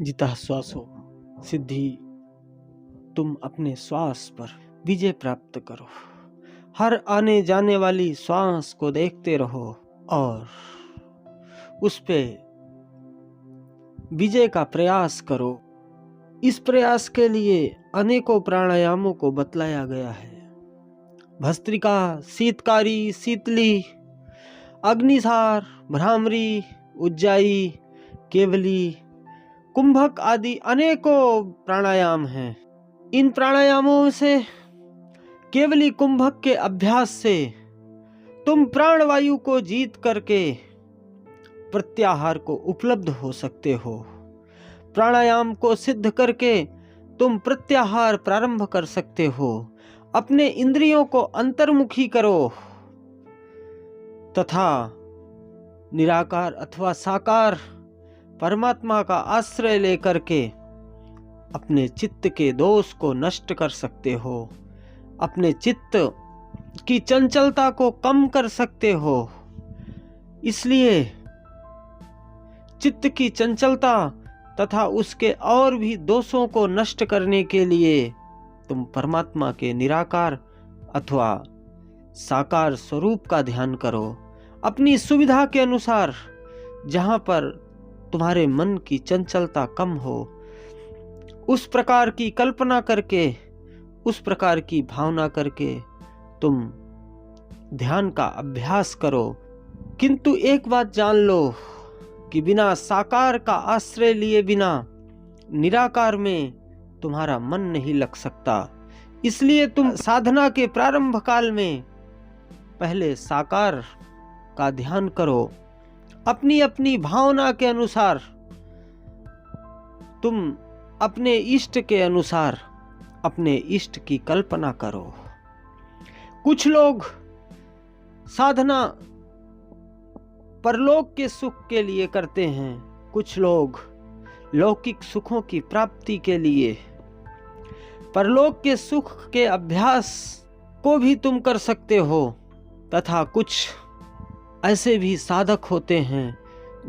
जिता श्वासो सिद्धि। तुम अपने श्वास पर विजय प्राप्त करो। हर आने जाने वाली श्वास को देखते रहो और उस पे विजय का प्रयास करो। इस प्रयास के लिए अनेकों प्राणायामों को बतलाया गया है। भस्त्रिका, शीतकारी, शीतली, अग्निसार, भ्रामरी, उज्जाई, केवली, कुंभक आदि अनेकों प्राणायाम हैं। इन प्राणायामों से, केवली कुंभक के अभ्यास से तुम प्राणवायु को जीत करके प्रत्याहार को उपलब्ध हो सकते हो। प्राणायाम को सिद्ध करके तुम प्रत्याहार प्रारंभ कर सकते हो। अपने इंद्रियों को अंतर्मुखी करो तथा निराकार अथवा साकार परमात्मा का आश्रय लेकर के अपने चित्त के दोष को नष्ट कर सकते हो। अपने चित्त की चंचलता को कम कर सकते हो। इसलिए चित्त की चंचलता तथा उसके और भी दोषों को नष्ट करने के लिए तुम परमात्मा के निराकार अथवा साकार स्वरूप का ध्यान करो। अपनी सुविधा के अनुसार, जहां पर तुम्हारे मन की चंचलता कम हो, उस प्रकार की कल्पना करके, उस प्रकार की भावना करके तुम ध्यान का अभ्यास करो। किंतु एक बात जान लो कि बिना साकार का आश्रय लिए बिना निराकार में तुम्हारा मन नहीं लग सकता। इसलिए तुम साधना के प्रारंभ काल में पहले साकार का ध्यान करो। अपनी अपनी भावना के अनुसार तुम अपने इष्ट के अनुसार अपने इष्ट की कल्पना करो। कुछ लोग साधना परलोक के सुख के लिए करते हैं, कुछ लोग लौकिक सुखों की प्राप्ति के लिए। परलोक के सुख के अभ्यास को भी तुम कर सकते हो तथा कुछ ऐसे भी साधक होते हैं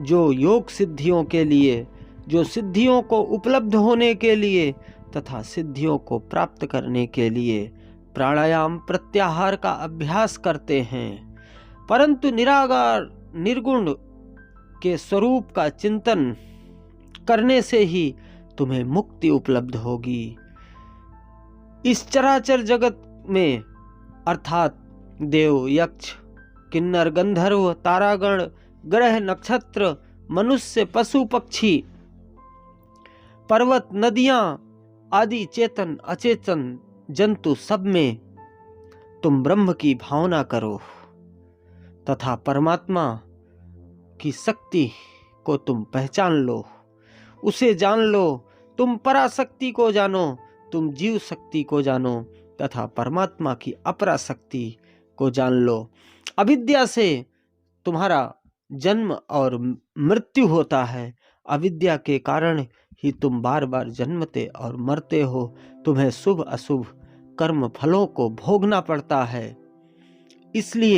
जो योग सिद्धियों के लिए, जो सिद्धियों को उपलब्ध होने के लिए तथा सिद्धियों को प्राप्त करने के लिए प्राणायाम प्रत्याहार का अभ्यास करते हैं। परंतु निराकार निर्गुण के स्वरूप का चिंतन करने से ही तुम्हें मुक्ति उपलब्ध होगी। इस चराचर जगत में अर्थात देव, यक्ष, किन्नर, गंधर्व, तारागण, ग्रह, नक्षत्र, मनुष्य, पशु, पक्षी, पर्वत, नदियां आदि चेतन अचेतन जंतु सब में तुम ब्रह्म की भावना करो तथा परमात्मा की शक्ति को तुम पहचान लो, उसे जान लो। तुम पराशक्ति को जानो, तुम जीव शक्ति को जानो तथा परमात्मा की अपराशक्ति को जान लो। अविद्या से तुम्हारा जन्म और मृत्यु होता है। अविद्या के कारण ही तुम बार बार जन्मते और मरते हो। तुम्हें शुभ अशुभ कर्म फलों को भोगना पड़ता है। इसलिए